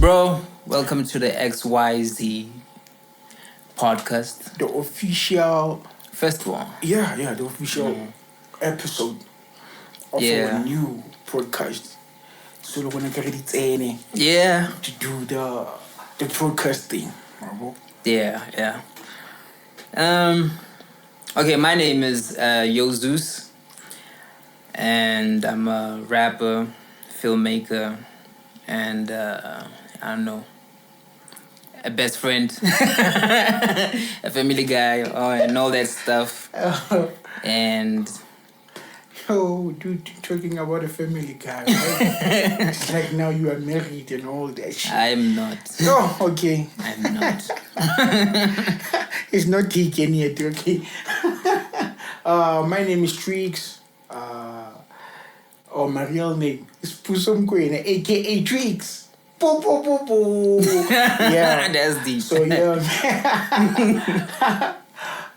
Bro, welcome to the XYZ Podcast. The official... First one. Yeah, the official episode of our new podcast. So we're going to get it in to do the podcast thing. Yeah. Okay, my name is Yoo Zeus, and I'm a rapper, filmmaker, and I don't know, a best friend, a family guy, and all that stuff. And dude, talking about a family guy, right? It's like now you are married and all that shit. I'm not. Oh, okay. I'm not. It's not taken yet, okay? My name is Trix. My real name is Pusum Queen, aka Trix. Yeah, that's deep. So yeah.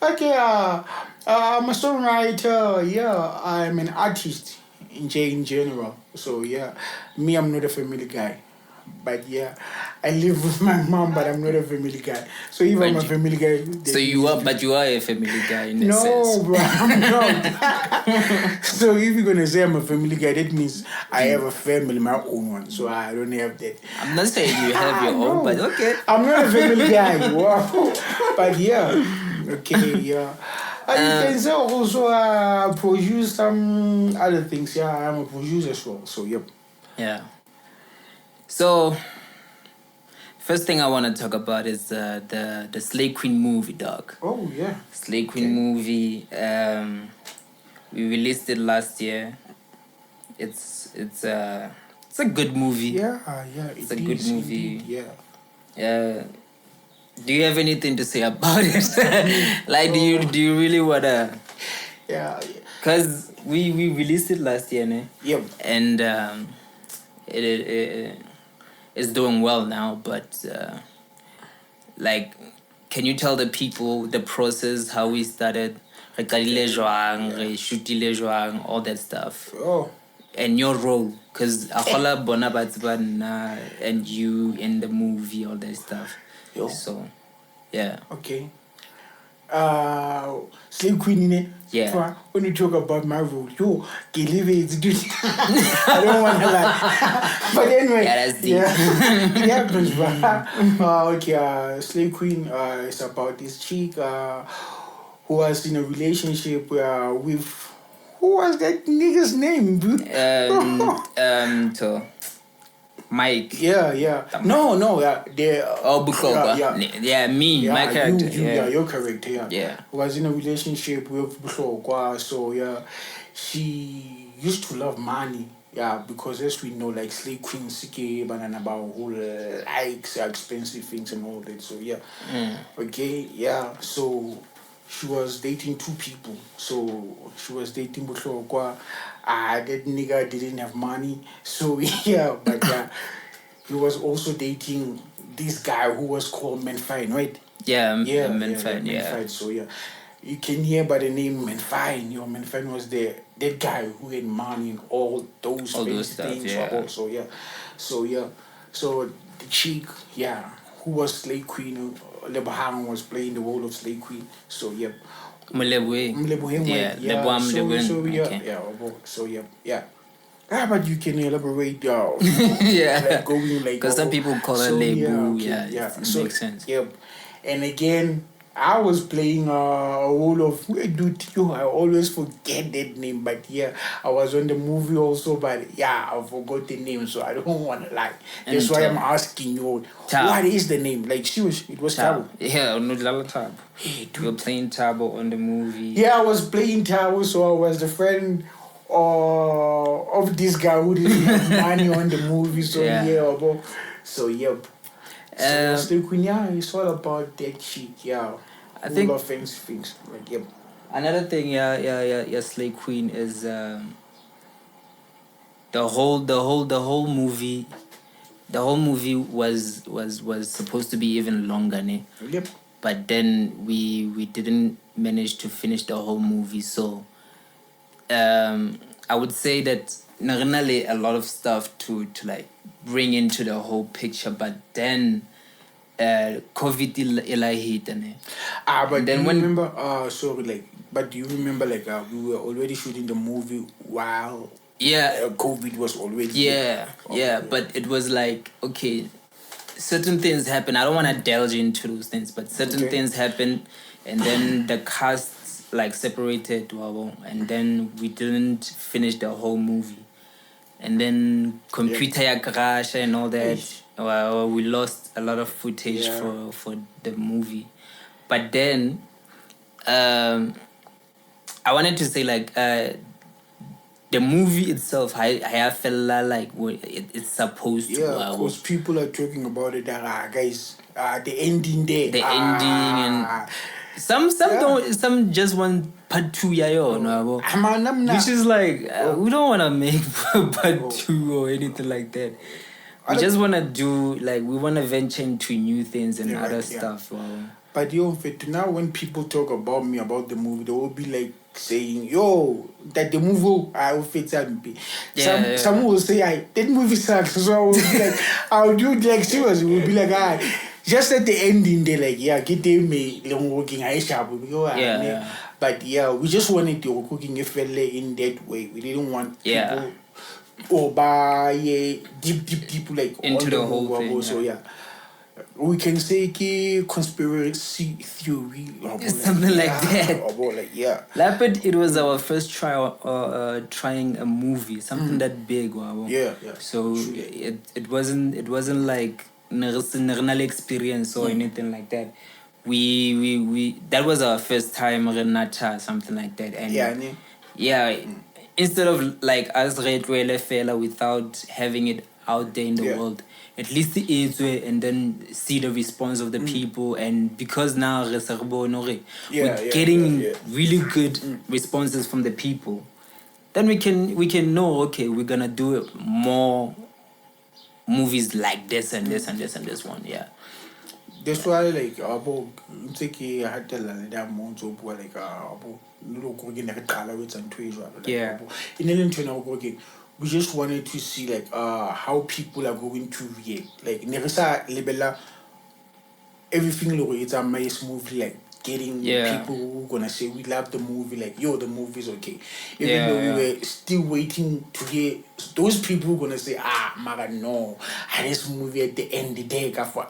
Okay. I'm a songwriter. Yeah, I'm an artist in general. So yeah, I'm not a family guy. But yeah, I live with my mom, but I'm not a family guy. So if I'm a family guy... So you are a family guy in a sense. No, bro, I'm not. So if you're going to say I'm a family guy, that means I have a family, my own one. So I don't have that. I'm not saying you have your own, but okay. I'm not a family guy. Wow. But yeah. Okay, yeah. You can say also produce some other things. Yeah, I'm a producer as well. So, yep. Yeah. So, first thing I want to talk about is the Slay Queen movie, dog. Oh, yeah. Slay Queen movie. We released it last year. It's a good movie. Yeah. It's a good movie. Indeed, yeah. Do you have anything to say about it? Like, do you really wanna? Yeah. Cause we released it last year, ne? Yep. And it's doing well now, but like, can you tell the people the process, how we started, all that stuff? Oh. And your role, because and you in the movie, all that stuff. Yo. So, yeah. Okay. Slay Queen, yeah. When you talk about my role, dude. I don't want to lie. But anyway, yeah, that's deep. It happens, bro. Slay Queen is about this chick who was in a relationship with... Who was that nigga's name, dude? Mike. Yeah. No. Bukoba. Me, my character. Your character. Yeah. Was in a relationship with Bukoba, so yeah, she used to love money. Yeah, because as we know, like Slay Queen, CK, banana about who likes expensive things and all that. So yeah. Okay. Yeah. So she was dating two people. So she was dating Bukoba. That nigga didn't have money. So yeah, but he was also dating this guy who was called Menfine, right? Menfine. So yeah, you can hear by the name Menfine. Menfine was that guy who had money and all those things. Yeah. So the chick, who was Slay Queen, Lebahang was playing the role of Slay Queen. So yeah. But you can elaborate, like going like... Because some people call her Lebu, it makes sense. Yep. And again, I was playing a role of... I always forget that name, but I was on the movie also, but I forgot the name, so I don't want to lie. That's why I'm asking you, what is the name? Like, it was Tabo. Yeah, Nudlala Tabo. Hey, you were playing Tabo on the movie. Yeah, I was playing Tabo, so I was the friend of this guy who didn't have money on the movie, so yep. So Slay Queen, it's all about that shit, I think of things, like, yep. Another thing, Slay Queen is the whole movie. The whole movie was supposed to be even longer, ne? Yep. But then we didn't manage to finish the whole movie, so I would say that a lot of stuff to like bring into the whole picture, but then COVID hit and but then do you when remember? Sorry, like, but do you remember like we were already shooting the movie while COVID was already yeah, but it was like, okay, certain things happen. I don't want to delve into those things, but certain things happen, and then the casts like separated, and then we didn't finish the whole movie, and then computer crash and all that. Well, we lost a lot of footage for the movie, but then I wanted to say like the movie itself, I felt like it's supposed to. Yeah, because people are talking about it. Guys, the ending there. The ending and some don't. Some just want part 2. Which is like we don't want to make part 2 or anything like that. We just want to do like we want to venture into new things and other stuff. But now when people talk about me about the movie, they will be like saying, "Yo, that the movie I will fit me." Some will say, "That movie sucks." So I will be like, "I'll do like seriously." We'll be like, just at the ending, they like, get them me working. But we just wanted to cooking a fella in that way. We didn't want people deep like into the whole thing. So we can say conspiracy theory something like that. But it was our first trying a movie, something that big. So it wasn't like national experience or anything like that. We that was our first time Renata, something like that. And instead of like us fella without having it out there in the world, at least the age and then see the response of the people. And because now we're getting really good responses from the people, then we can know, okay, we're gonna do more movies like this and this and this and this one. That's why like about I had to learn that amount of like we just wanted to see like how people are going to react. Like Nerissa Libella, everything it's a nice movie, like getting people who gonna say we love the movie, like the movie's okay. Even though we were still waiting to hear those people who gonna say, Mara, no, this movie at the end the day for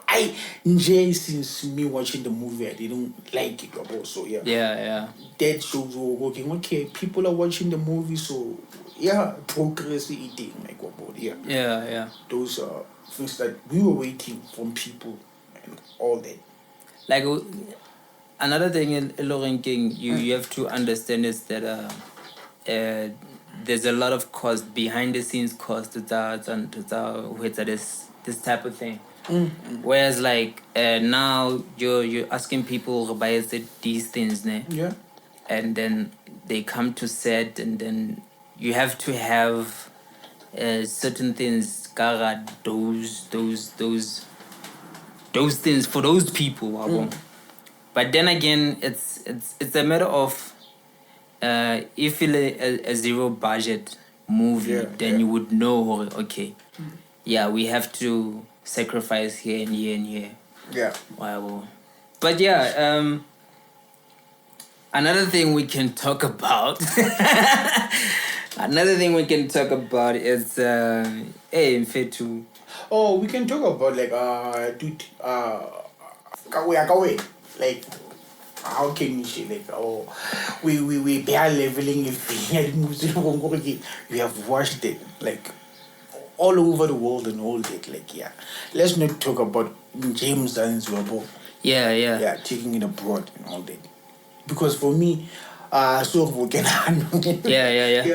since me watching the movie I didn't like it about. So that shows we're working. Okay, people are watching the movie, so progress eating like about those things that we were waiting from people and all that. Like another thing in ranking you have to understand is that there's a lot of cost, behind the scenes cost and this type of thing. Whereas like now you're asking people to buy these things, and then they come to set, and then you have to have certain things, those things for those people. But then again, it's a matter of if it's a zero budget movie, then you would know, okay, we have to sacrifice here and here and here. Wow. But another thing we can talk about. Another thing we can talk about is Fetu. Oh, we can talk about like like how can you say like we bare leveling it. We have watched it like all over the world and all that. Like let's not talk about James Dunn's Wabo. Taking it abroad and all that. Because for me, so we can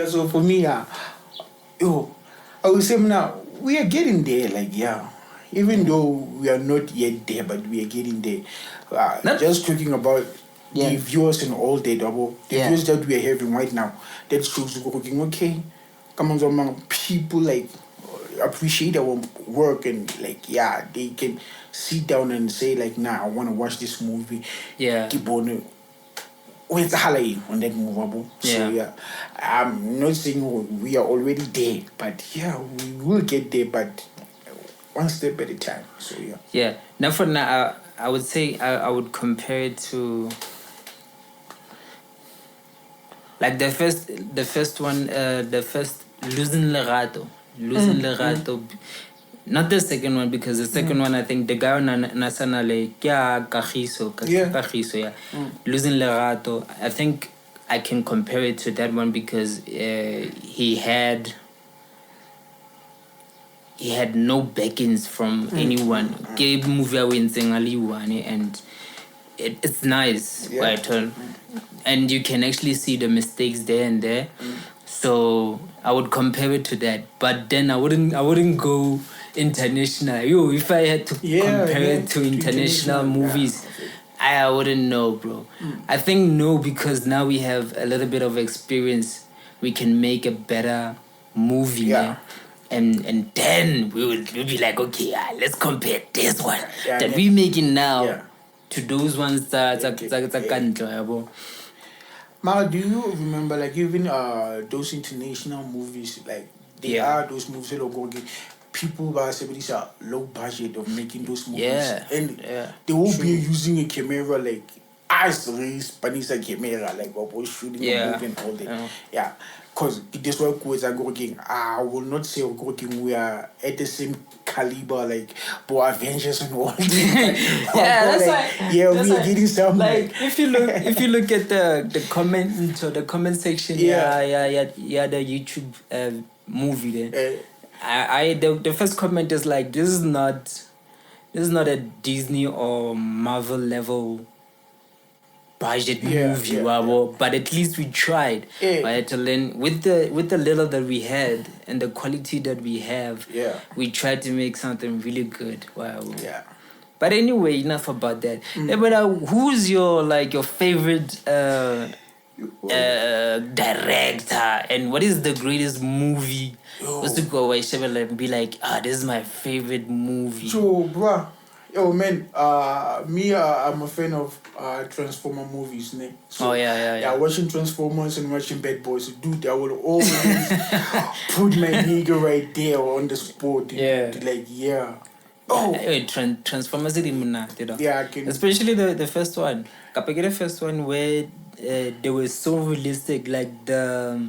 so for me, I will say now we are getting there. Like even though we are not yet there, but we are getting there. Just talking about the viewers and all that, the viewers that we are having right now, that shows working. Okay, come on, people like appreciate our work and like they can sit down and say like, nah, I want to watch this movie. Keep on. With Halay on that movable. So I'm not saying we are already there, but we will get there. But one step at a time. So yeah. Yeah. Now for now, I would say I would compare it to like the first one, the first losing Lerato. Not the second one, because the second one, I think the guy on Nasanale, Kagiso, yeah. Losing Lerato, I think I can compare it to that one because he had no backings from anyone. Gave movie and it's nice, right? And you can actually see the mistakes there and there. So I would compare it to that, but then I wouldn't go international. If I had to compare it to international movies, I wouldn't know, bro. I think no, because now we have a little bit of experience. We can make a better movie. Yeah. And then we'll be like, okay, let's compare this one that we making now to those ones that Ma, do you remember, like, even those international movies, like, they are those movies that are people who say these are low budget of making those movies, and they will be using a camera like as raised Spanish camera, like what was shooting a movie and all that. Because this work was working. I will not say working. We are at the same caliber, like Avengers and all. That's like, we are getting some. Like if you look at the comment section, the YouTube movie there. The first comment is like, this is not a Disney or Marvel level budget movie, but at least we tried, right? To learn with the little that we had and the quality that we have. We tried to make something really good. Wow. Yeah. But anyway, enough about that. But who's your favorite director, and what is the greatest movie? What's to go away and be like, this is my favorite movie? So, bruh. Yo, man, me, I'm a fan of Transformer movies, ne? So, watching Transformers and watching Bad Boys, dude, I will always put my nigga right there on the spot. Transformers especially the first one. The first one where they were so realistic, like the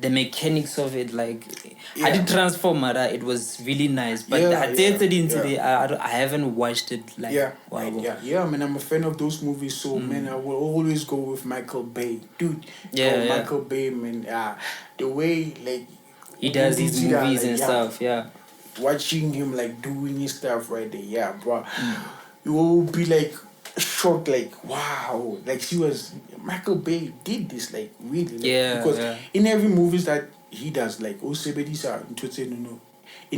mechanics of it, like I did Transformer, it was really nice, but I haven't watched it. Man, I'm a fan of those movies, so man, I will always go with Michael Bay, dude. Michael Bay, man, the way like he does his movies and stuff, watching him like doing his stuff right there, bro, you will be like shocked, like wow, like Michael Bay did this, like really, because in every movies that he does, like in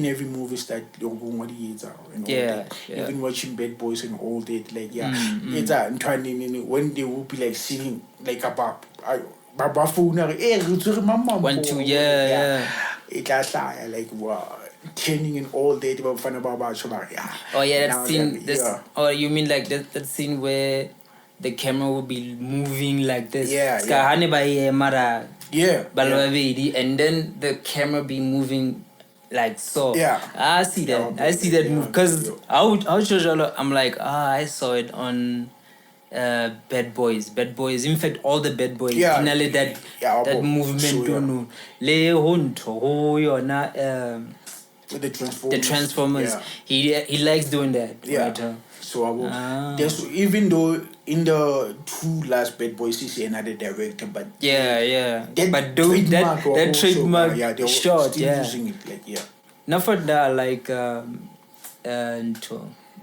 every movies that even watching Bad Boys and all that, like it's when they will be like singing like about Baba phone, one, two, it's like wow, turning and all that that scene. Oh, you mean like that scene where the camera will be moving like this? And then the camera be moving like so. I see that. I see that move, because I'm like, I saw it on Bad Boys. In fact, all the Bad Boys. That movement. The Transformers. He likes doing that. Right? So I will. There's, even though in the two last Bad Boys, he's another director, but that trademark they're shot, still using it, like Now for that, like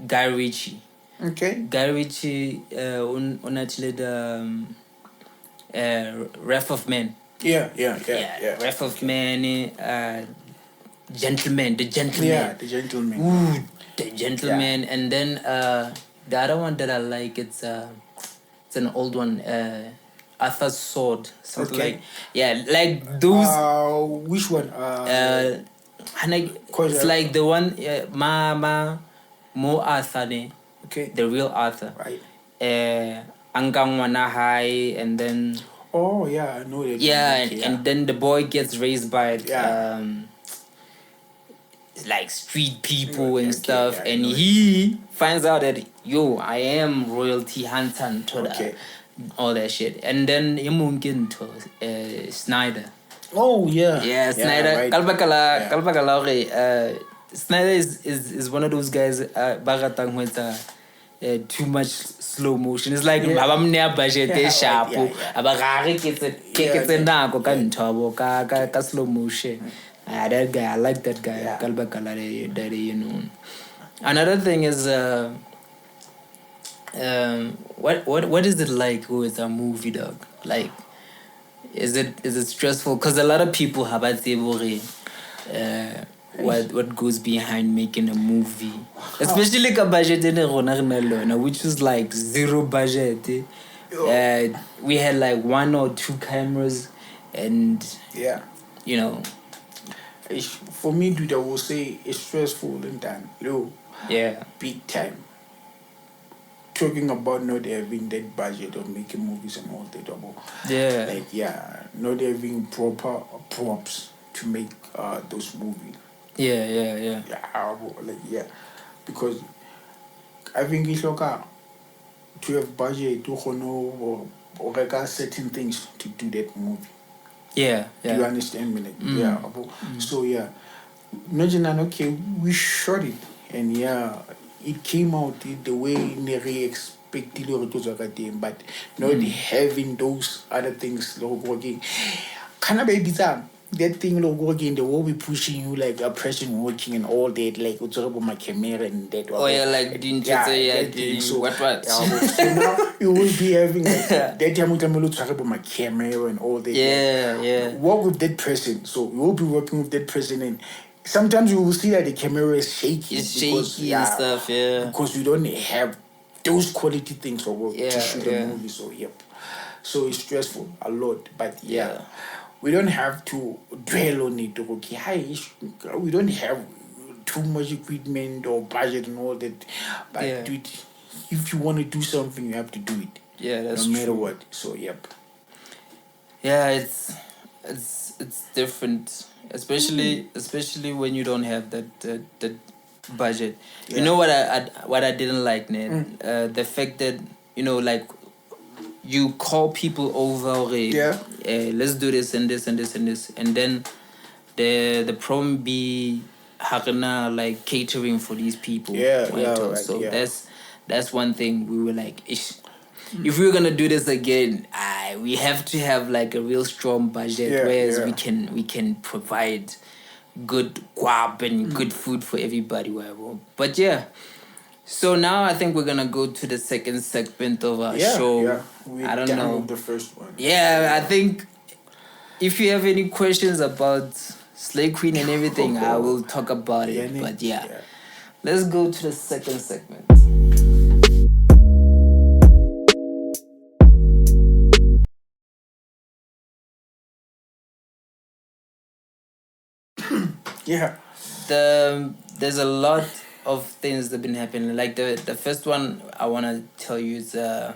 Guy Ritchie. Okay. Guy Ritchie on actually the Wrath of Man. Wrath of Man. Gentleman, the Gentleman. Yeah, the Gentleman. Ooh, the Gentleman, and then the other one that I like, it's an old one, Arthur's Sword, something like those. Which one? It's like the one Mo Arthur, the real Arthur. Right. Angangwana High, and then. Oh yeah, I know that. And then the boy gets raised by like street people and Okay, stuff, yeah, I and know it. he finds out that I am royalty hunter to Okay. all that shit, and then mungkin to Snyder. Oh yeah. Yeah, Snyder. Right. Kalbakala, Snyder is one of those guys. Bagatang with too much slow motion. It's like abamne budget sharp. Abagare ketse nako ka nthobo ka slow motion. That guy, I like that guy. Kalbakala, that you know. Another thing is what is it like with a movie, dog? Like, is it stressful? Because a lot of people have what goes behind making a movie, especially like a budget in a which is like zero budget. We had like 1 or 2 cameras, and you know. For me, dude, I will say it's stressful in time. Big time. Talking about not having that budget of making movies and all that. Not having proper props to make those movies. Because I think it's like to have budget to know or certain things to do that movie. Do you understand me? So imagine okay, we shot it and it came out the way they expected it to go, but not having those other things working. Can I be bizarre? That thing working, they will be pushing you like a person working and all that, like what's about my camera and that. What? So now you will be having that time with about my camera and all that. Work with that person. So you will be working with that person, and sometimes you will see that the camera is shaky. It's shaky and stuff, because you don't have those quality things for work to shoot a movie. So it's stressful a lot, but we don't have to dwell on it. Okay, we don't have too much equipment or budget and all that. But dude, if you want to do something, you have to do it. That's no matter true. what. So it's different, especially when you don't have that budget. You know what I didn't like, Ned? The fact that like, you call people over, let's do this and this and this and this, and then the problem be like catering for these people. So that's one thing we were like, ish. If we're gonna do this again, we have to have like a real strong budget, whereas we can provide good guap and good food for everybody, whatever. But so now I think we're gonna go to the second segment of our show. I don't know with the first one. I think if you have any questions about Slay Queen and everything, I will talk about it. But let's go to the second segment. There's a lot of things that have been happening. Like the first one I want to tell you is the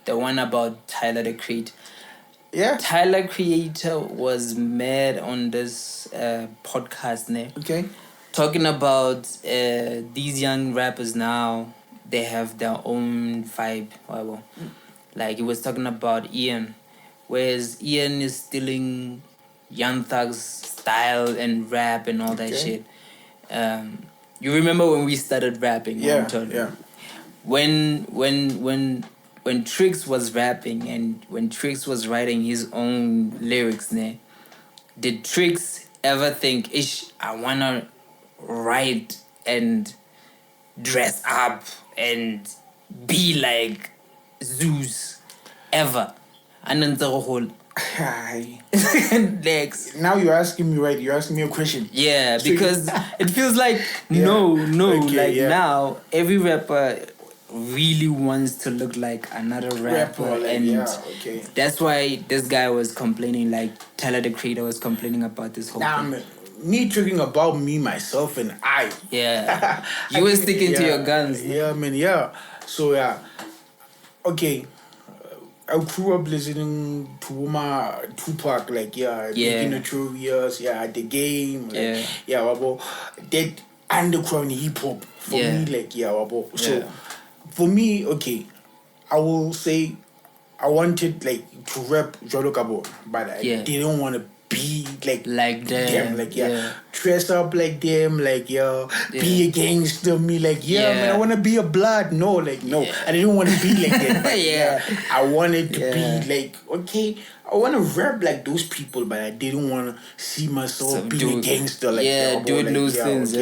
one about Tyler the Creator. Tyler Creator was mad on this podcast name. Talking about these young rappers now, they have their own vibe. Like he was talking about Ian, whereas Ian is stealing Young Thug's style and rap and all that shit. You remember when we started rapping? When Trix was rapping and when Trix was writing his own lyrics, did Trix ever think, I wanna write and dress up and be like Zeus ever? And then the whole next. Now you're asking me, right? You're asking me a question. Because it feels like now every rapper really wants to look like another rapper, that's why this guy was complaining, like Tyler the Creator was complaining about this whole thing. Me talking about me, myself, and I. You were sticking to your guns. So okay. I grew up listening to Tupac, like Big Notorious, the game, like wabo, that underground hip hop for me, like wabo. So for me, okay, I will say I wanted like to rap Jolo Cabo, but I didn't want to be like them, like dress up like them, like be a gangster, me like man, I want to be a blood. No, like no, I didn't want to be like that. But, I wanted to be like okay. I want to rap like those people, but I didn't want to see myself being a gangster, like doing those things.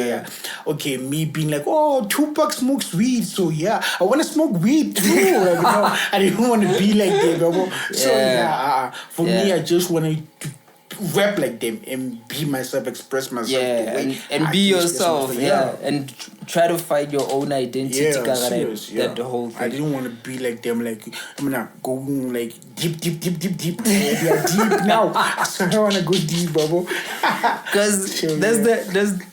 Okay, me being like, oh, Tupac smokes weed, so I want to smoke weed too. Like, I didn't want to be like them. So for me, I just wanted to rap like them and be myself, express myself, and be yourself, and try to find your own identity. That the whole thing. I didn't want to be like them. Like I'm not going like deep. They are deep now. So I want to go deep, bro. Because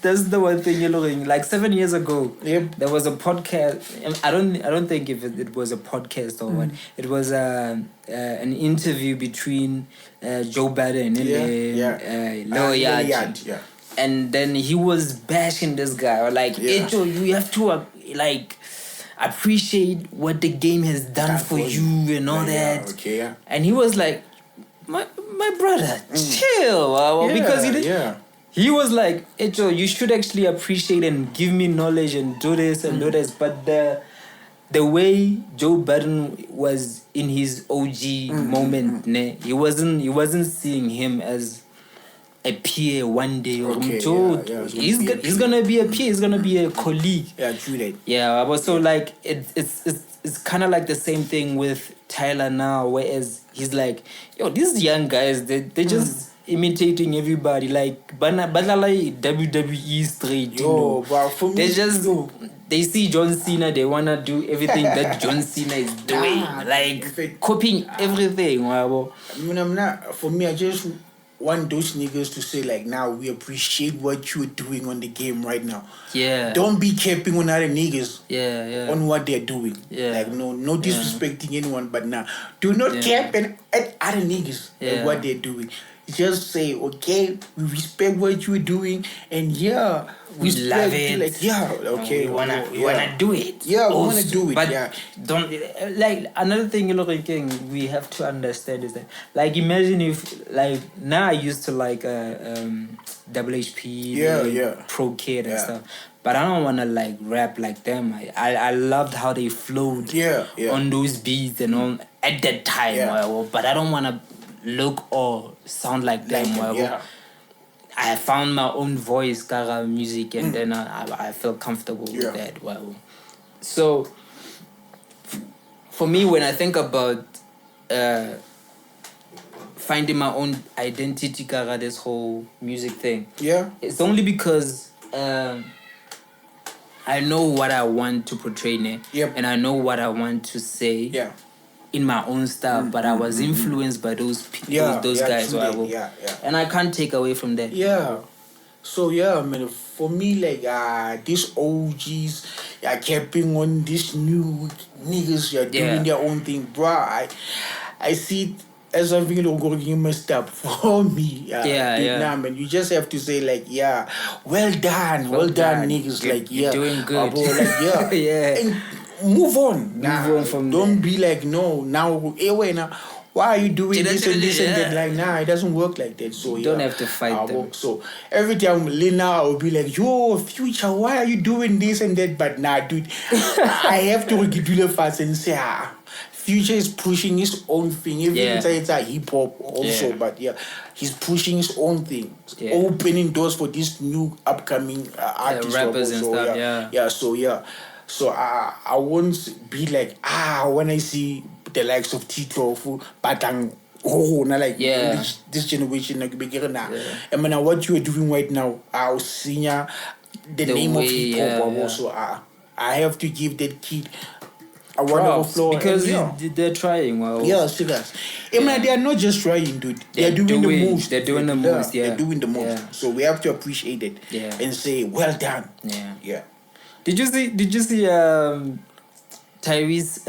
that's the one thing you're looking. Like 7 years ago, there was a podcast. I don't think if it was a podcast or what. It was an interview between Joe Budden and Lil Yachty. And then he was bashing this guy, like, Ejo, you have to like appreciate what the game has done for you and all that. And he was like, my brother, chill, because he was like, Ejo, you should actually appreciate and give me knowledge and do this and do this. But the way Joe Budden was in his OG moment, he wasn't seeing him as a peer one day or he's gonna be a peer, he's gonna be a colleague. Yeah, true that. Yeah, but so like it's kind of like the same thing with Tyler now, whereas he's like, yo, these young guys, they just imitating everybody, like WWE straight. But for me, they see John Cena, they wanna do everything that John Cena is doing, like copying everything. For me, I just want those niggas to say like, now we appreciate what you're doing on the game right now. Don't be capping on other niggas on what they're doing. Like no disrespecting anyone, but now do not cap at other niggas like what they're doing. Just say, okay, we respect what you're doing, and we love it. Like, okay, we wanna do it. We wanna do it. But don't like another thing. We have to understand is that, like, imagine if like now I used to like Double HP, Pro Kid and stuff. But I don't want to like rap like them. I loved how they flowed on those beats and all at that time. But I don't want to look or sound like them. I found my own voice, Kara music, and then I felt comfortable with that. So for me, when I think about finding my own identity, Kara, this whole music thing, it's only because I know what I want to portray, and I know what I want to say. In my own style, but I was influenced by those people, those guys. And I can't take away from that. So man, for me, like these OGs capping on these new niggas doing their own thing, bro. I see it as something going messed up for me. Man, you just have to say like, well done, niggas. Like, you're doing good. Bro, like, and move on. Don't be like, no, now, why are you doing this and this and that? Like, it doesn't work like that. So you don't have to fight them. So every time Lena, I'll be like, yo, Future, why are you doing this and that? But dude, I have to give you the fast and say, Future is pushing his own thing. Even if it's a hip hop also, but he's pushing his own thing, opening doors for these new upcoming artists, rappers and stuff. So I won't be like, when I see the likes of Tito, Batang, this generation, and what you are doing right now, I'll see the name of hip hop also. I have to give that kid a wonderful floor. Because they're trying. Serious. They are not just trying, dude. They're doing the most. They're doing the most, They're doing the most. So we have to appreciate it and say, well done. Did you see Tyrese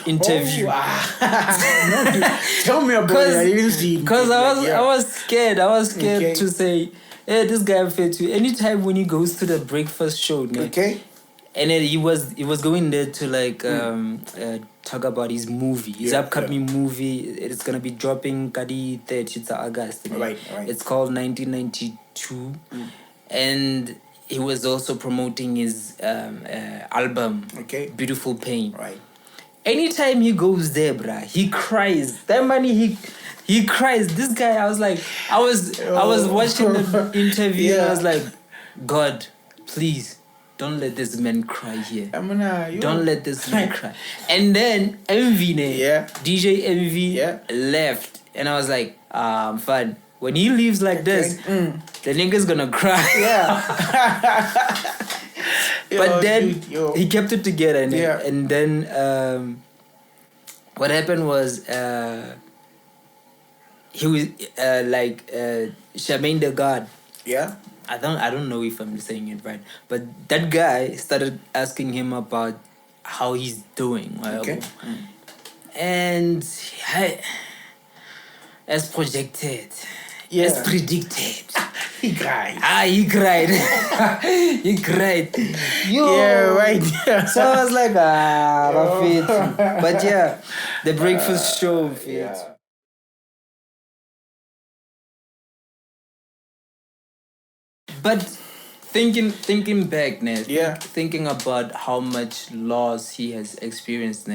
interview. No, dude. Tell me about it. I didn't see it. Because I was scared. I was scared Okay. to say, hey, this guy fit to anytime when he goes to the breakfast show, Okay. and then he was going there to like talk about his movie, his upcoming movie. It's gonna be dropping Kadi 30th August. Right. It's called 1992, and he was also promoting his album, Okay. Beautiful Pain. Right. Anytime he goes there, bruh, he cries. That money, he cries. This guy, I was watching the interview and I was like, God, please. Don't let this man cry here. Don't let this man cry. And then MV, DJ MV left. And I was like, I'm fine. When he leaves like this, the nigga's gonna cry. Yeah. But then he kept it together. And then what happened was he was Charmaine the God. Yeah. I don't know if I'm saying it right, but that guy started asking him about how he's doing. Okay. And as projected, as predicted, he cried. He cried. He cried. Yo. Yeah, right. So I was like, but yeah, the breakfast show. Yeah. But thinking back, Yeah. thinking about how much loss he has experienced,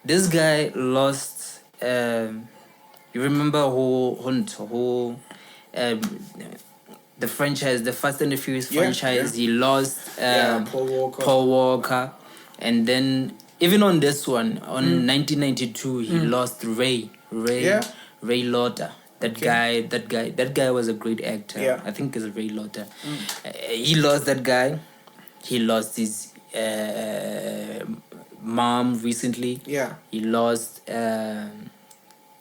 this guy lost. You remember who the franchise, the Fast and the Furious franchise. He lost Paul Walker, and then even on this one, on 1992, he lost Ray Liotta. That guy was a great actor. Yeah. I think it's Ray Liotta. He lost that guy. He lost his mom recently. Yeah. He lost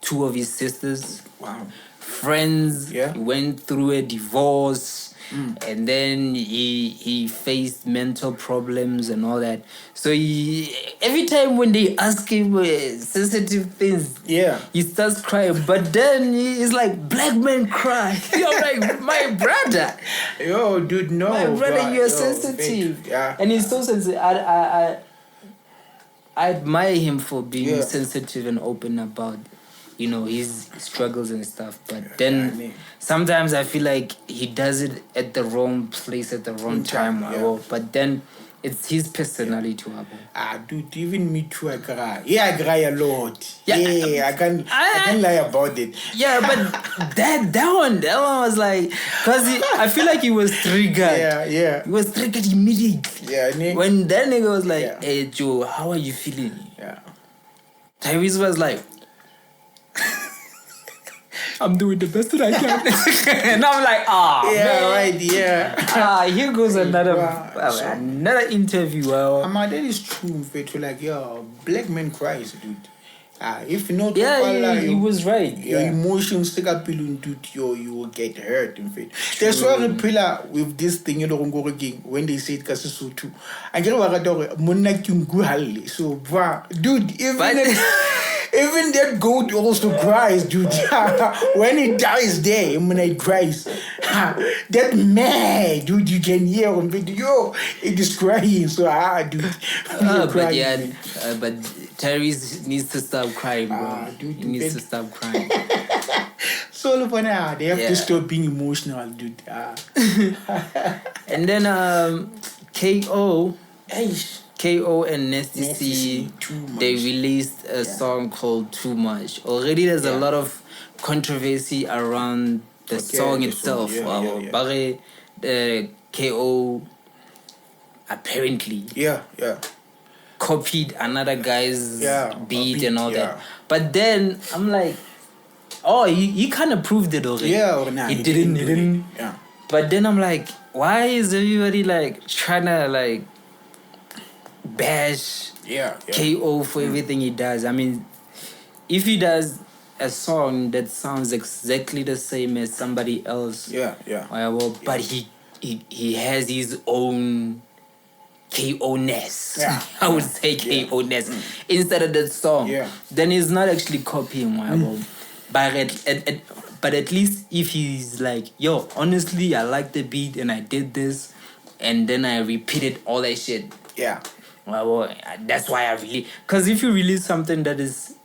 two of his sisters. Wow. Friends. Yeah. He went through a divorce. And then he faced mental problems and all that. So every time when they ask him sensitive things, he starts crying. But then he's like, black men cry. You're like, my brother. Yo, dude, no. My brother, you're sensitive. Yeah. And he's so sensitive. I admire him for being sensitive and open about, his struggles and stuff. But then sometimes I feel like he does it at the wrong place at the wrong time. But then it's his personality. Dude, even me too, I cry. Yeah, I cry a lot. Yeah, I can't lie about it. Yeah, but that one was like, because I feel like he was triggered. Yeah. He was triggered immediately. Yeah, when that nigga was like, hey, Joe, how are you feeling? Yeah. Tyrese was like, I'm doing the best that I can. And I'm like, man. Right, yeah. Here goes another interview. That is true. Like, black men cries, dude. If not, he was right. Your emotions stick up, dude. You will get hurt. In fact, that's why the pillar with this thing. When they say it, too. I get what so, dude. Even that goat also cries, dude. When it dies there, when it cries, that man, dude, you can hear on video. It is crying, so dude. But Tyrese needs to stop crying, bro. Dude, he needs to stop crying. So they have to stop being emotional, dude. And then KO and Nasty C, they released a song called Too Much. Already there's a lot of controversy around the song itself. KO apparently copied another guy's beat and all that. But then I'm like, he kind of proved it already. He didn't. Yeah. But then I'm like, why is everybody like trying to like bash KO for everything he does? I mean, if he does a song that sounds exactly the same as somebody else, but he has his own K.O.ness. Yeah. I would say K.O.ness instead of that song. Yeah. Then he's not actually copying my album. But at least if he's like, yo, honestly, I like the beat and I did this, and then I repeated all that shit. Yeah. Well, that's why I really... Because if you release something that is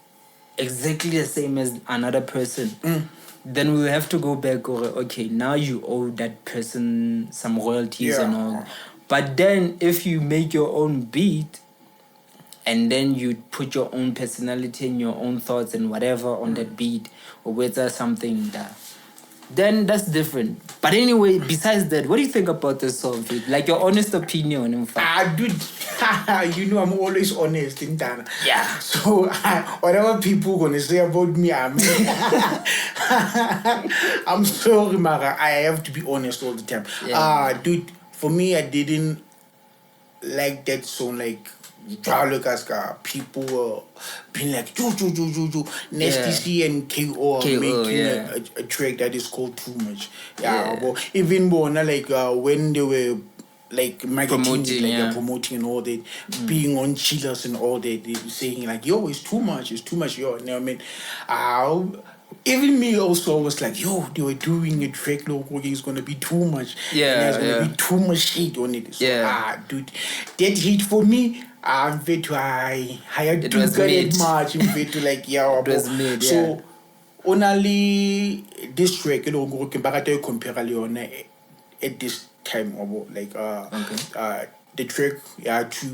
exactly the same as another person, then we'll have to go back, okay, now you owe that person some royalties and all. But then if you make your own beat and then you put your own personality and your own thoughts and whatever on that beat, or whether something that, then that's different. But anyway, besides that, what do you think about this song, dude? Like your honest opinion, in fact. Dude, you know I'm always honest in Ghana. Yeah. So whatever people gonna say about me, I'm sorry, Mara. I have to be honest all the time. Yeah. Dude, for me, I didn't like that song. Like, people were being like, Yoo, Nasty C and K.O. are making a track that is called Too Much. But even more, like when they were like marketing, promoting and all that, being on chillers and all that, they were saying like, yo, it's too much, yo. You know what I mean? Even me also was like, yo, they were doing a track, look, it's gonna be too much. There's gonna be too much shit on it. So, dude, that hit for me, I'm very to I had to get it much. I'm very to like, it was mid, so only this track, you know, go compare at this time about like the track to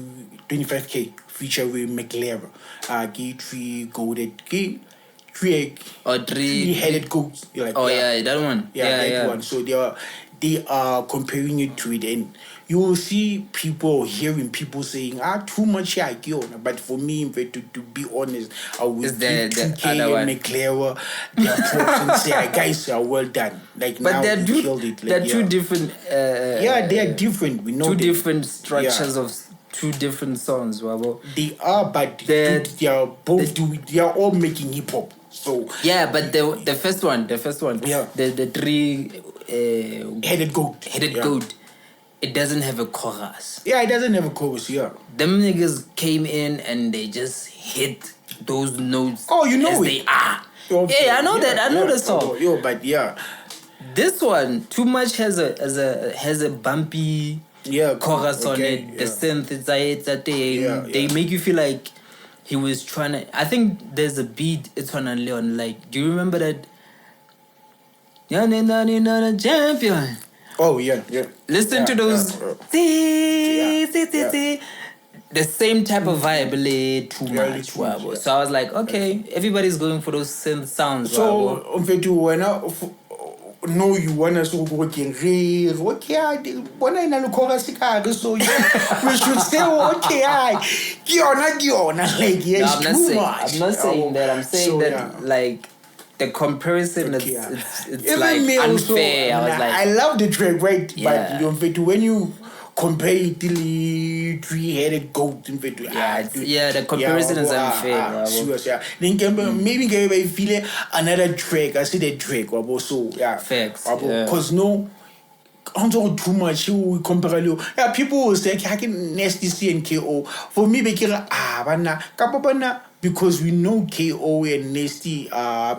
25K feature with McLaren, G3 Golded Game. Three-headed goats. Like, that one. That one. So they are comparing it to it, and you will see people hearing people saying, too much but for me, to be honest, I will give 2K and McLaren their props and say, guys are well done. Like, but now they killed it. Like, they're two different. They are different. We know two different structures of two different songs. They are, but they are both they are all making hip hop. So but the first one, the three-headed goat, it doesn't have a chorus. It doesn't have a chorus. Them niggas came in and they just hit those notes. Oh, you know as they are. I know that. I know the song. But this one, Too Much has a bumpy chorus on it. The synth, it's a thing. They make you feel like he was trying to... I think there's a beat, it's on Leon. Like, do you remember that? You're not a champion. Oh, yeah. Listen to those... The same type of vibe, Too Much. So I was like, okay, everybody's going for those synth sounds. So, no, you want us to go again. When I know chorus, so we should say, okay, Giona, like, yes, too much. I'm not saying that. I'm saying that, like, the comparison, it's like unfair. I love the track, right? But when you compare it to the three-headed goat, the comparison is unfair. Maybe I feel another track. I see that track, so facts. Because no. I'm talking too much. You compare you. People will say, "I can Nasty C and K.O." For me, because we know K.O. and Nasty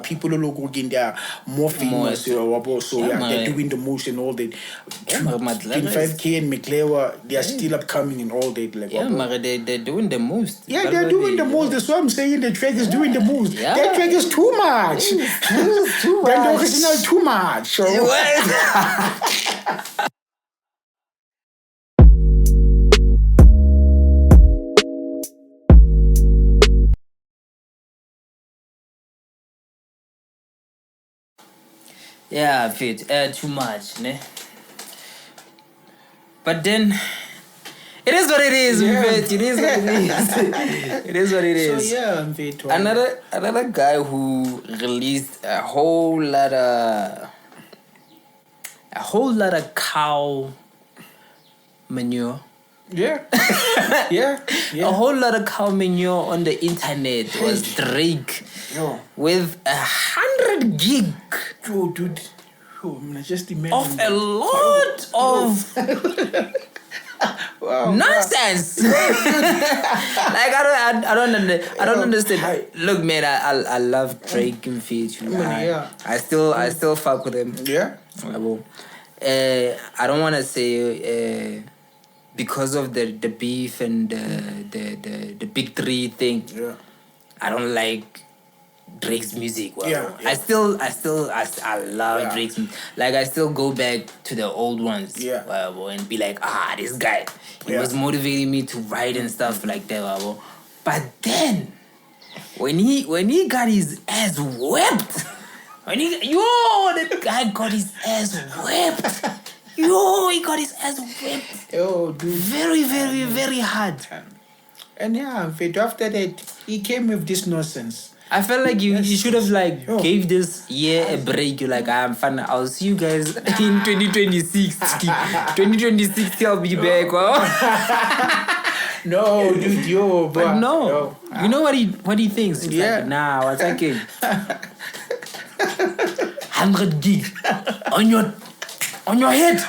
people look again, they are more famous. They're doing the most and all that. 25K and McLaren, they are still upcoming and all that. Like, they're doing the most. They're doing the most. That's why I'm saying the track is doing the most. That track is too much. Too much. The original too much. So. Too much, ne? But then it is what it is, It is what it is. It is what it is. So another guy who released a whole lot of cow manure. A whole lot of cow manure on the internet was Drake with 100 gig. Yo, dude. Just imagine of a lot of Wow, nonsense. Like I don't understand. Look, man, I love Drake and Future. I still fuck with him. Yeah. I don't want to say because of the beef and the big three thing. Yeah. I don't like Drake's music. Well, Yeah. I love Drake's music. Like, I still go back to the old ones. Yeah. Well, and be like, this guy, he was motivating me to write and stuff like that. Well. But then, when he got his ass whipped, that guy got his ass whipped. He got his ass whipped. Yo, dude. Very, very, very hard. And after that, he came with this nonsense. I felt like you should have gave this year a break. You're like, I'm fine. I'll see you guys in 2026. 2026, I'll be back. No, dude, yo, bro. But no. You know what he thinks? He's like, nah, what's that game? 100 gig on your head.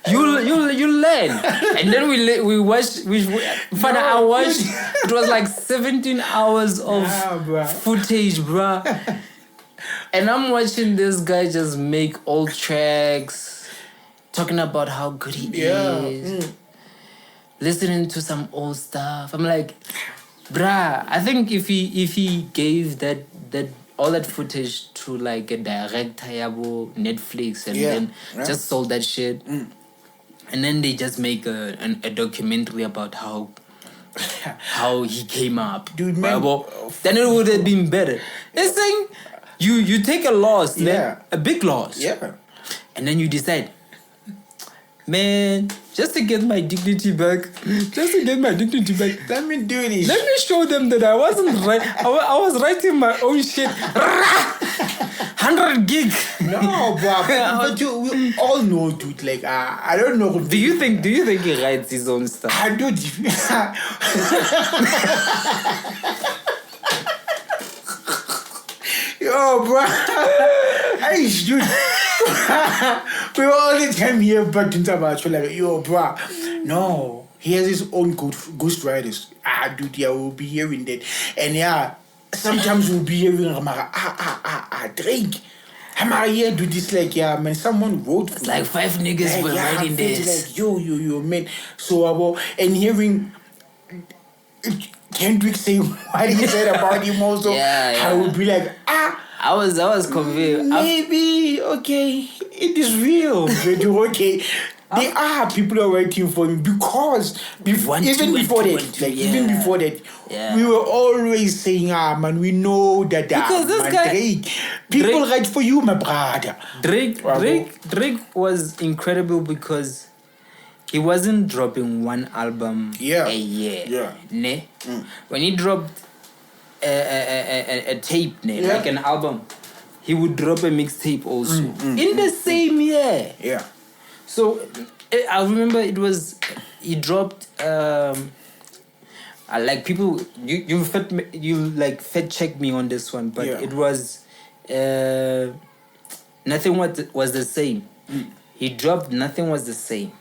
You'll learn. And then we watched. I watched. It was like 17 hours of footage, bruh. And I'm watching this guy just make old tracks, talking about how good he is, listening to some old stuff. I'm like, bruh. I think if he gave that all that footage to like a director, Netflix, and then just sold that shit. And then they just make a documentary about how he came up. Dude, man. Then it would have been better. They're saying you take a loss, a big loss. Yeah. And then you decide, man, just to get my dignity back. Let me do this. Let me show them that I wasn't right. I was writing my own shit. 100 gig. No, but we all know, dude. Like, I don't know. Do you think he writes his own stuff? I do. Yo, bro. Hey, dude. We all the time here, but about like, yo, bro. No, he has his own ghost writers. Dude, we'll be hearing that, and sometimes we'll be hearing Drake. I'm here do this like man. Someone wrote. It's like 5 niggas were writing this. Like yo, man. So and hearing Kendrick say what he said about him also, I would be like I was convinced. Maybe okay, it is real. But okay. There are people who are waiting for him because even before that, we were always saying, man, we know that because this man, guy, Drake write for you, my brother. Drake was incredible because he wasn't dropping one album a year. Yeah. Ne? When he dropped a tape, like an album, he would drop a mixtape also in the same year. Yeah. So I remember he dropped like people you fact check me on this one, but it was Nothing was the same. He dropped Nothing Was the Same.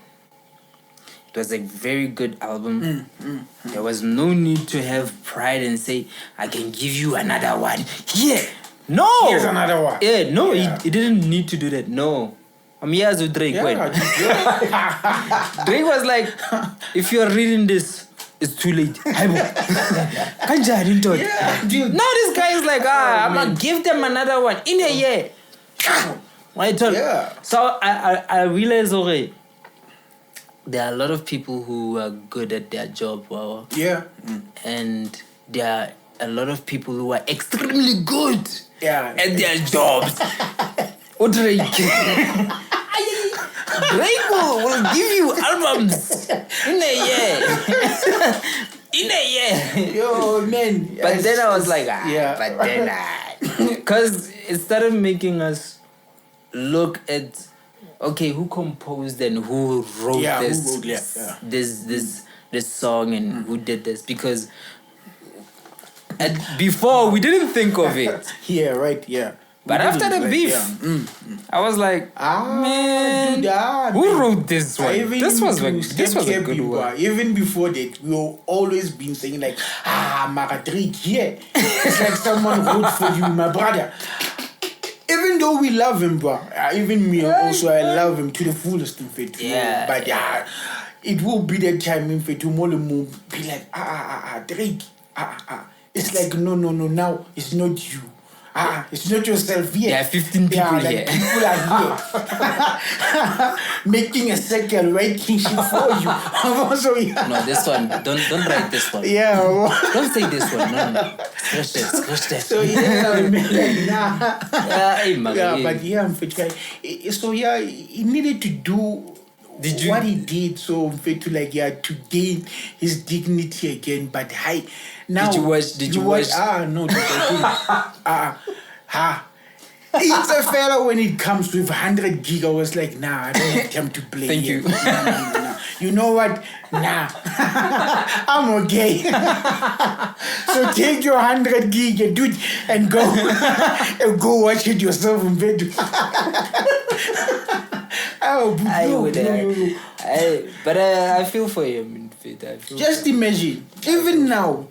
It was a very good album. There was no need to have pride and say, I can give you another one. Yeah. No. Here's another one. Yeah, no, he didn't need to do that. No. I'm here with Drake. Drake was like, if you're reading this, it's too late. Kanjani, dude. Now this guy is like, I'm going to give them another one in a year. So I realized already, there are a lot of people who are good at their job. And there are a lot of people who are extremely good at their jobs. Drake. Drake will give you albums in a year. Yo, man. But then I was like, because it started making us look at, okay, who composed and who wrote this song and who did this? Because before we didn't think of it. But after the like, beef, I was like, man, dude, who wrote this one? This was a good one. Even before that, we were always been saying like, Maradrik, yeah. It's like someone wrote for you, my brother. Even though we love him, bro. Even me also, I love him to the fullest, in fact. Yeah. But it will be that time, in fact, tomorrow will be like, Drake, It's like, no, now it's not you. It's not yourself here. There are 15 people here. People are here. Making a circle, writing shit for you. So, No, this one, don't write this one. Yeah. Don't say this one. No. Scratch that. So, but so, he needed to do what he did to gain his dignity again. But now Did you watch? No, it's a fella when it comes with 100 gig. I was like, nah, I don't have time to play. Thank you. Nah. You know what? Nah, I'm okay. So take your 100 gig, dude, and go watch it yourself in bed. But I feel for him. Just imagine, even now,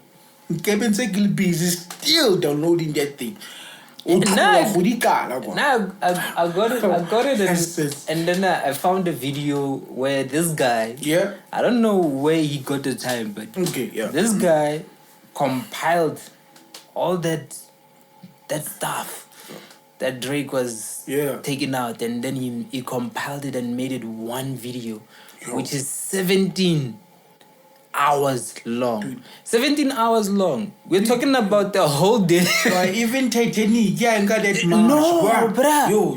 Kevin Sekil is still downloading that thing. Now I got it, and then I found a video where this guy, I don't know where he got the time, but this guy compiled all that stuff that Drake was taking out, and then he compiled it and made it one video, which is 17 hours long. Dude. 17 hours long. We're talking about the whole day. Even Titanic, ain't got that much. No, bruh. Yo.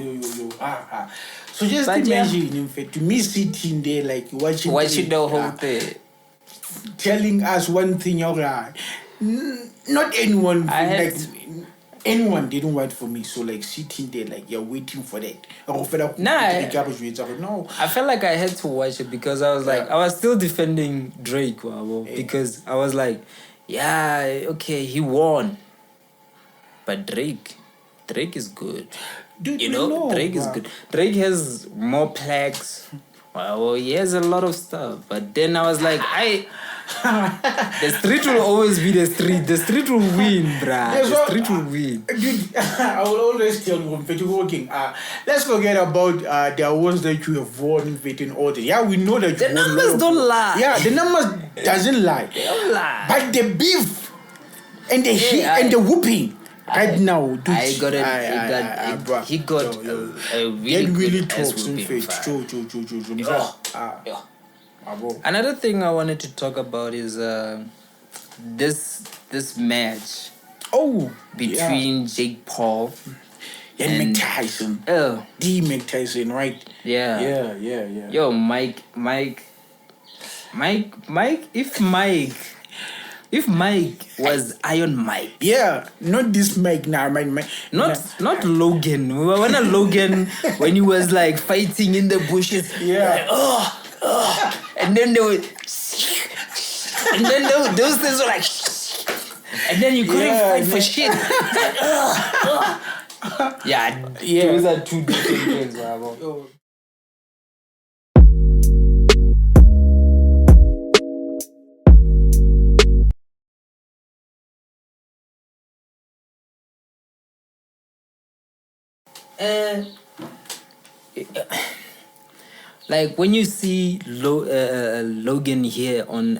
So just imagine, in fact, me sitting there like watching the whole thing, telling us one thing. Not anyone. Anyone didn't wait for me, so like sitting there like you're waiting for that. I felt like I had to watch it because I was like, I was still defending Drake, because I was like, okay, he won, but Drake is good. Dude, Drake is good. Drake has more plaques. Well, he has a lot of stuff, but then I was like, the street will always be the street. The street will win, bruh. The street will win. Dude, I will always tell you, let's forget about the awards that you have won in order. Yeah, we know that the numbers don't lie. Yeah, the numbers doesn't lie. They don't lie. But the beef and the heat and the whooping. Right now, dude, he got a really talks in fact. Another thing I wanted to talk about is this match between Jake Paul and Tyson. Mike Tyson, right? Yeah. Yo, Mike, if Mike was Iron Mike. Yeah, not this Mike now, Not Logan. We were on Logan when he was like fighting in the bushes. Yeah. Like, and then those things were like, and then you couldn't fight for shit. Those are two different things, bro. Like when you see Logan here on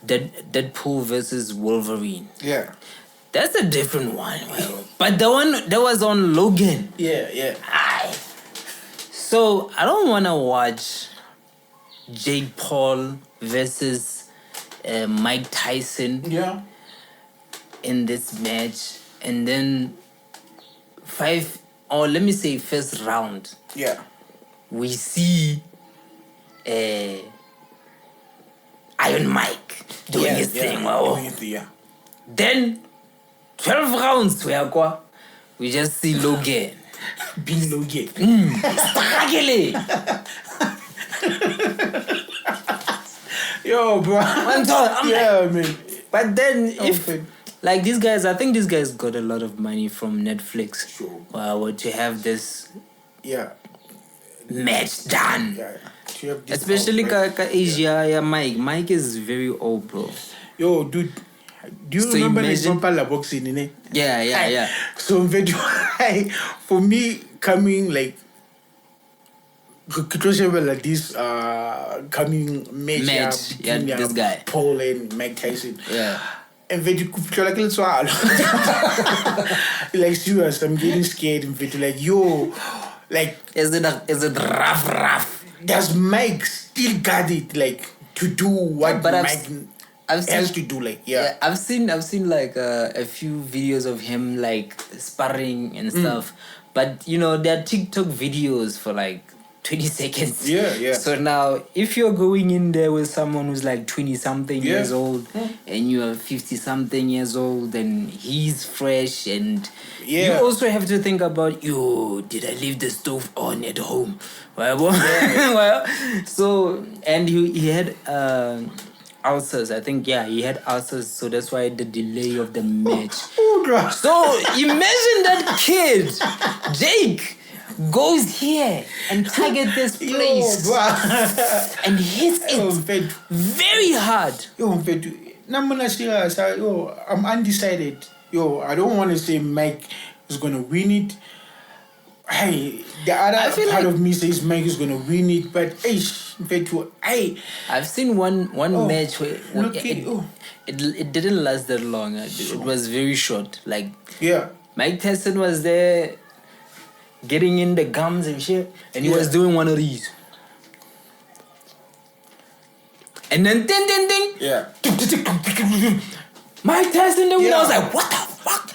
Deadpool versus Wolverine. Yeah. That's a different one. But the one that was on Logan. Yeah. So I don't want to watch Jake Paul versus Mike Tyson. Yeah. In this match, and then first round. Yeah. We see Iron Mike doing his thing. Then 12 rounds we just see Logan. Being Logan. Struggling. Yo, bro. Man. But then if like these guys, I think these guys got a lot of money from Netflix. Sure. To have this Yeah. match done. Yeah. To have this Especially outright- Asia, yeah, Mike. Mike is very old, bro. Yo, dude. Do you So remember the imagine- Papa boxing in it? Yeah. So for me coming like like this coming match yeah, between, this guy. Paul and Mike Tyson. Yeah. And then you feel like a little like serious, I'm getting scared and like yo, like Is it rough? does Mike still got it like to do what But Mike I've seen, has to do like yeah. I've seen like a few videos of him like sparring and stuff, but you know there are TikTok videos for like 20 seconds. Yeah. So now if you're going in there with someone who's like 20 something years old and you're 50 something years old and he's fresh and you also have to think about, did I leave the stove on at home? Well, so and he had ulcers. I think he had ulcers, so that's why the delay of the match. So imagine that kid, Jake, goes here and target this place and hits it very hard. I'm undecided. I don't want to say Mike is gonna win it. Hey, the other part of me says Mike is gonna win it, but I've seen one match where it didn't last that long. It was very short. Like Mike Tyson was there getting in the gums and shit, and he was doing one of these. And then ding. Yeah. Mike Tyson the winner. I was like, what the fuck?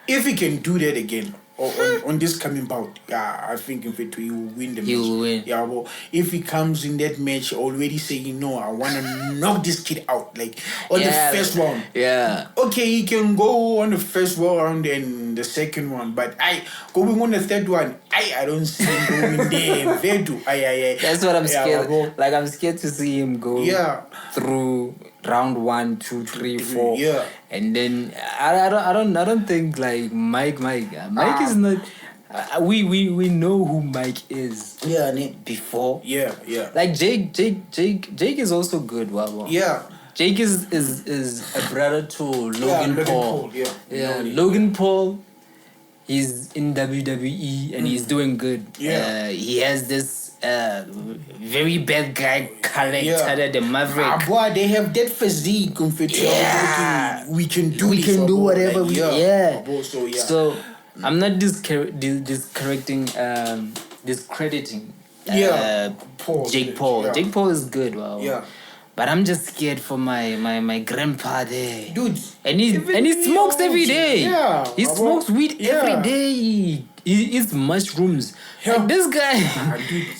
If he can do that again on this coming bout, I think in fact he will win the match. He will win. Yeah, well, if he comes in that match already saying no, I want to knock this kid out, like on the first round. Yeah. Okay, he can go on the first round and the second one, but going on the third one, I don't see him going there. That's what I'm scared. Like I'm scared to see him go through round 1, 2, 3, 4. Yeah. And then I don't think like Mike is not. We know who Mike is. Yeah, before. Yeah. Like Jake is also good. Wow. Yeah. Jake is a brother to Logan Paul. Yeah. Logan Paul. He's in WWE and he's doing good. Yeah. He has this very bad guy character, the Maverick. Boy, they have that physique. We can do whatever we. So I'm not discrediting Paul. Jake Paul. Yeah. Jake Paul is good. Wow. Yeah. But I'm just scared for my grandpa there. Dude. And he smokes every day. Yeah. He smokes weed every day. He eats mushrooms. Like this guy,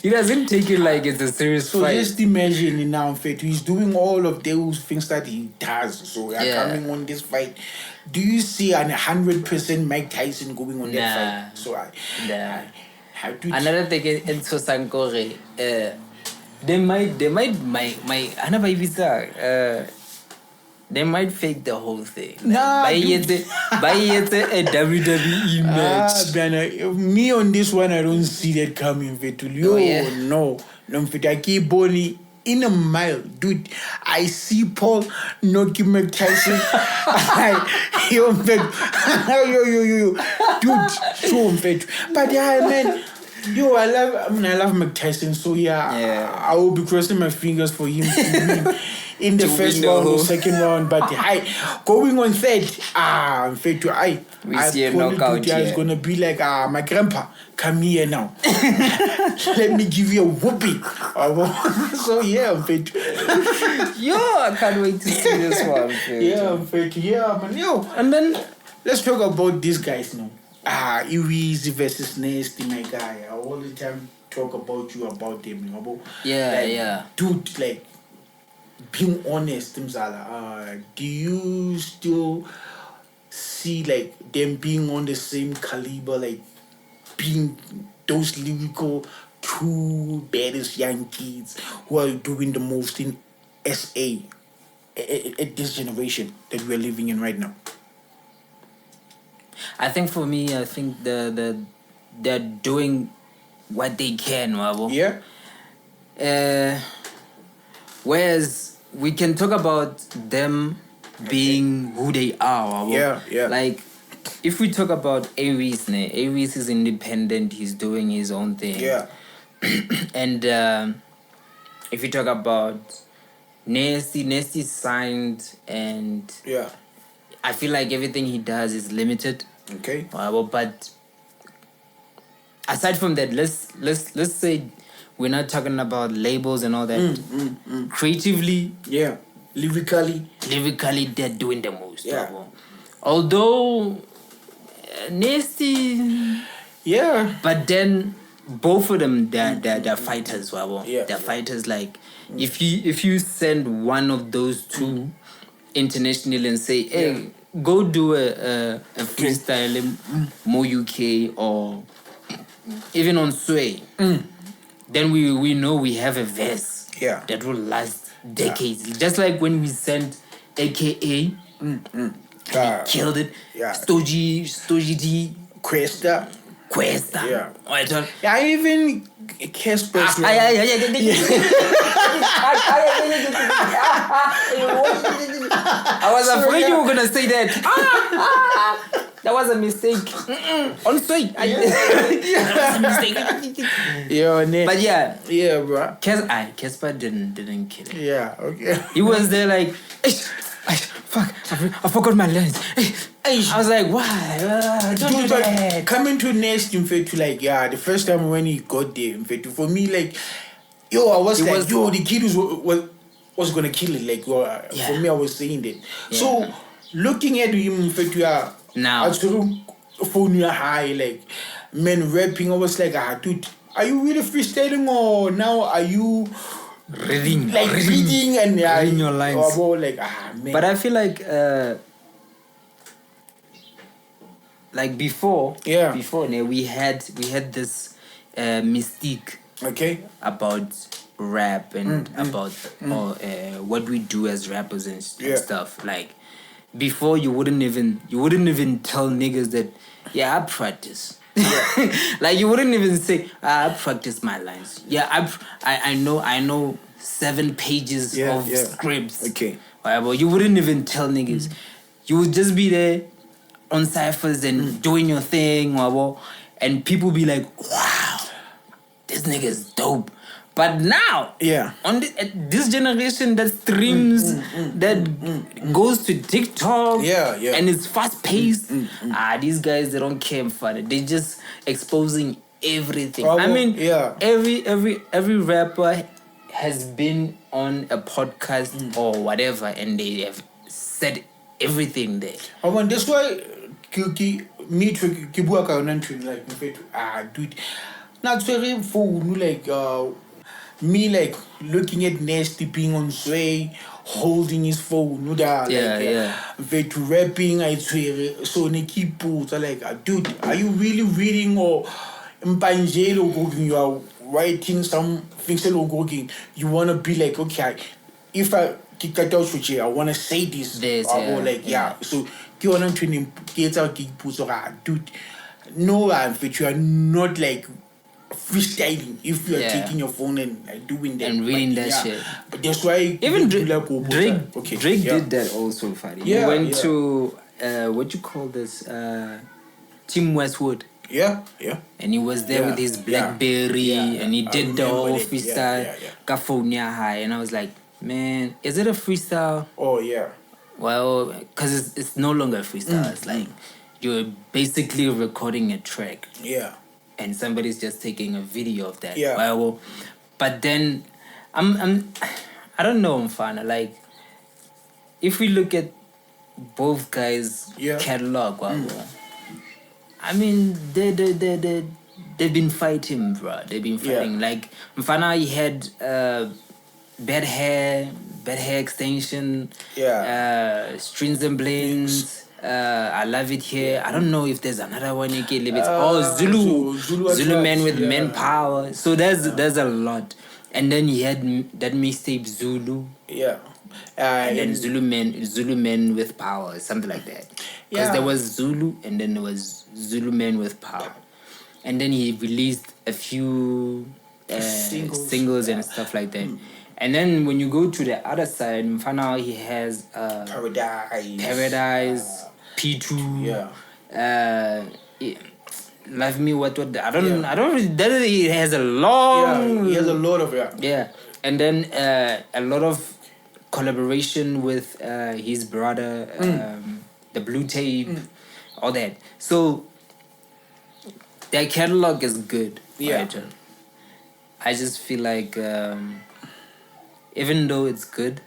he doesn't take it like it's a serious fight. So just imagine now, in fact, he's doing all of those things that he does. So coming on this fight, do you see 100% Mike Tyson going on that fight? So another thing in Sosankore, they might fake the whole thing. By a WWE match. Me on this one, I don't see that coming. No. I keep Bonnie in a mile, dude. I see Paul knocking Mike Tyson. Yo, dude, so unfair. But man. I love Mike Tyson, so I will be crossing my fingers for him to win in the first round or second round. But going on third, we see a knockout. It's gonna be like my grandpa, come here now. Let me give you a whooping. So I'm fit. I can't wait to see this one. I'm fit. Man. And then let's talk about these guys now. A-Reece versus Nasty, my guy. I all the time talk about them, you know. Dude, like being honest, do you still see like them being on the same caliber, like being those lyrical two baddest young kids who are doing the most in SA at this generation that we're living in right now? I think for me, I think they're doing what they can, wabo. Yeah. Whereas we can talk about them being who they are, wabo. Yeah. Like, if we talk about A-Reece, A-Reece is independent. He's doing his own thing. Yeah. And if you talk about Nasty signed, and Yeah. I feel like everything he does is limited. Okay. But aside from that, let's say we're not talking about labels and all that. Creatively, Yeah. Lyrically, they're doing the most. Yeah. Although Nasty, yeah. but then both of them they're fighters. Yeah. They're fighters. Like if you send one of those two internationally and say, hey, go do a freestyle in Mo UK or even on Sway, then we know we have a verse that will last decades. Just like when we sent AKA and he killed it. Yeah. Stoji D Questa. Yeah. Yeah, even Casper. I was afraid you were gonna say that. That was a mistake. On Sway. That was a mistake. But yeah, bro. Casper didn't kill it. Yeah, okay. He was there like, fuck, I forgot my lines. I was like, why? Don't do that. Coming to Nest, in fact, like, the first time when he got there, in fact, for me, like, I was like, the kid was gonna kill it. Like, for me, I was saying that. Yeah. So, looking at him, in fact, now, I phone you high, like, man, rapping, I was like, dude, are you really freestyling or now are you reading and reading your lines? Like, man. But I feel like before we had this mystique about rap and about what we do as rappers and stuff. Like before, you wouldn't even tell niggas that I practice. Like you wouldn't even say I practice my lines. I know 7 pages of scripts. But you wouldn't even tell niggas. You would just be there on ciphers and doing your thing, and people be like, wow, this nigga is dope. But now, on this generation that streams, that goes to TikTok, and it's fast paced, these guys, they don't care for it. They're just exposing everything. I mean, every rapper has been on a podcast or whatever, and they have said everything there. That's why me to Kibua Kaunantri, like, dude, not very full, like, me, like, looking at Nasty being on Sway, holding his phone, to rapping, I swear, so Nikki Pools are like, dude, are you really reading or Mpanjelo cooking? You are writing some things that are cooking. You want to be like, okay, if I kick out switch, I want to say this. So you want to get out Kiki Pools or dude, no, but you are not like freestyling if you are taking your phone and doing that and reading that shit. But that's why even Drake did that also. Funny. He went to what you call this Team Westwood. And he was there with his BlackBerry and he did the whole freestyle. California High, and I was like, man, is it a freestyle? Oh yeah. Well, because it's no longer a freestyle. It's like you're basically recording a track. And somebody's just taking a video of that. Well, but then I don't know, Mfana. Like, if we look at both guys' catalog, I mean, they've been fighting, bro. They've been fighting. Like Mfana, he had bad hair extension, strings and blings. I love it here. I don't know if there's another one. Zulu man with manpower. So there's a lot. And then he had that mixtape Zulu. and then Zulu men with power, something like that. Because there was Zulu, and then there was Zulu men with power, and then he released a few singles and stuff like that. And then when you go to the other side, Mfana, he has Paradise, P2, Love Me What I don't that he has a long he has a lot of and then a lot of collaboration with his brother, the Blue Tape, all that. So their catalog is good. Right? I just feel like even though it's good,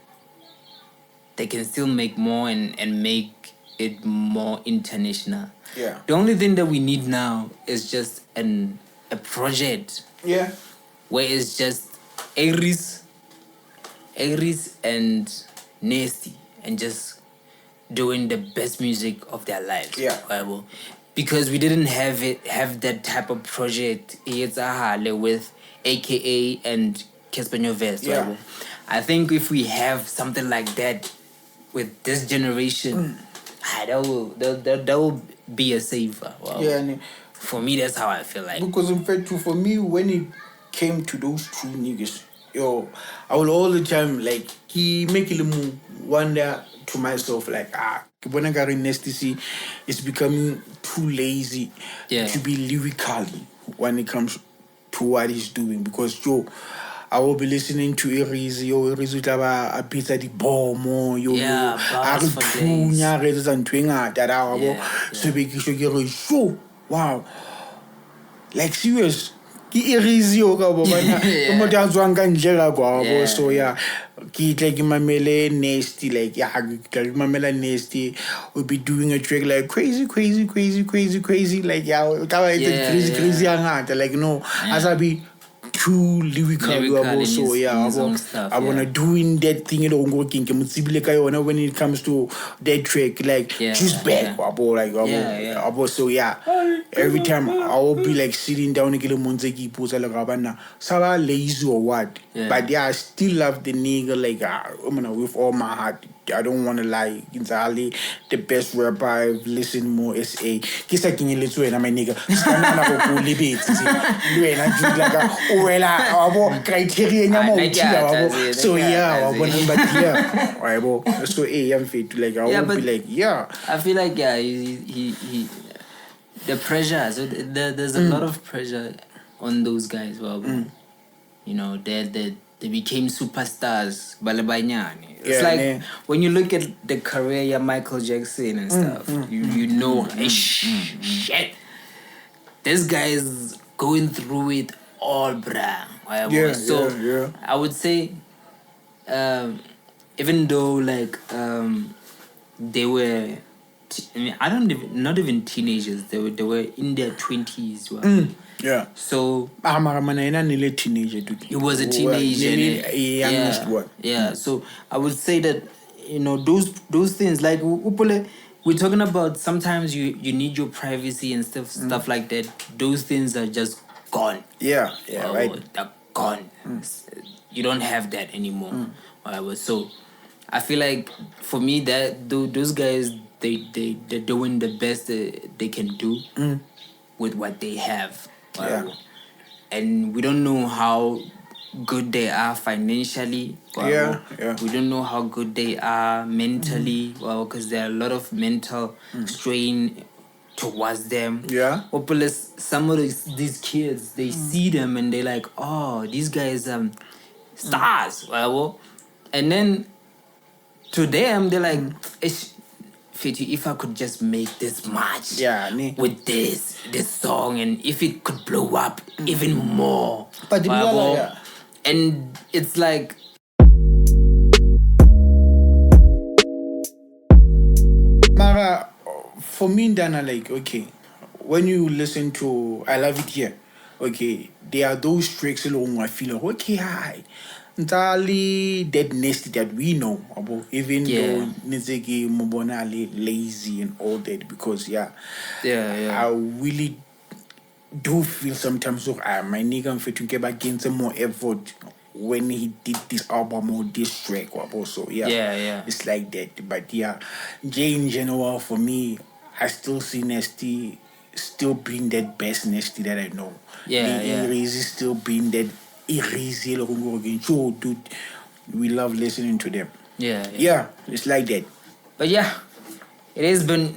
they can still make more and make it more international. The only thing that we need now is just a project. Where it's just A-Reece and Nasty and just doing the best music of their lives. Because we didn't have that type of project with AKA and Kespenyo Vest. I think if we have something like that with this generation, that will be a saver. For me, that's how I feel like. Because in fact, for me, when it came to those two niggas, I will all the time he make me wonder to myself when I got in Nasty C, it's becoming too lazy to be lyrical when it comes to what he's doing. Because I will be listening to A-Reece, A-Reece utaba a pizza di bomo, so wow, like serious. A-Reece so Nasty, Nasty will be doing a track like crazy, crazy, like no, as I be too lyrical so I wanna doing that thing when it comes to that track choose back so every time I will be sitting down and Saba lazy or what but I still love the nigga with all my heart. I don't want to lie. Entirely the best rapper I've listened more is Kisa King Little and my nigga. Criteria. So so I'm fit I will be I feel like he the pressure. So there's a lot of pressure on those guys. You know, they became superstars. Balabanyani. It's when you look at the career of Michael Jackson and stuff, you know, shit. This guy is going through it all, bruh. I would say, even though they were, not even teenagers. They were in their 20s. So teenager. He was a teenager. Youngest one. So I would say that those things we're talking about. Sometimes you need your privacy and stuff like that. Those things are just gone. Right. They're gone. You don't have that anymore. So I feel like for me that those guys they're doing the best they can do with what they have. And we don't know how good they are financially. We don't know how good they are mentally. Because there are a lot of mental strain towards them. Some of these kids, they see them and they're like, oh, these guys stars. And then to them, they're like, if I could just make this much with this song, and if it could blow up even more. But and it's like Mara, for me, Dana, okay, when you listen to I Love It Here, okay, there are those tracks alone I feel okay, hi. Entirely that Nasty that we know about, even though Nizeki Mobona lazy and all that, because I really do feel sometimes my nigga fit to get back in some more effort when he did this album or this track also. Yeah. It's like that. But yeah, Jay in general, for me, I still see Nasty still being that best Nasty that I know. A-Reece still being that A-Reece again. So dude, we love listening to them. Yeah, it's like that. But yeah, it has been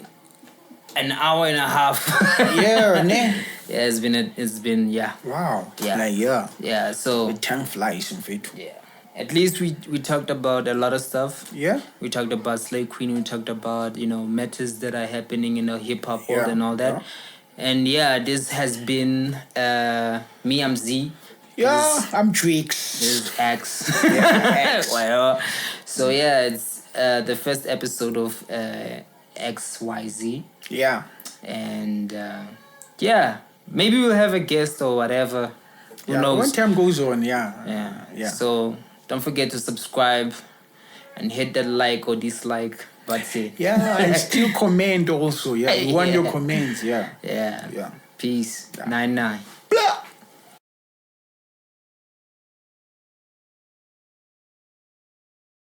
an hour and a half. Yeah, Yeah, it's been Wow. Yeah. Yeah, so the time flies in fact. Yeah. At least we talked about a lot of stuff. Yeah. We talked about Slay Queen, we talked about, matters that are happening in the hip hop world and all that. And this has been me, I'm Z. Yeah, I'm Drix. This is X. X. Well, so it's the first episode of XYZ. Yeah. And maybe we'll have a guest or whatever. Who knows? When time goes on, Yeah. So don't forget to subscribe and hit that like or dislike button. Yeah, and still comment also. Yeah, we want your comments. Yeah. Peace. 99.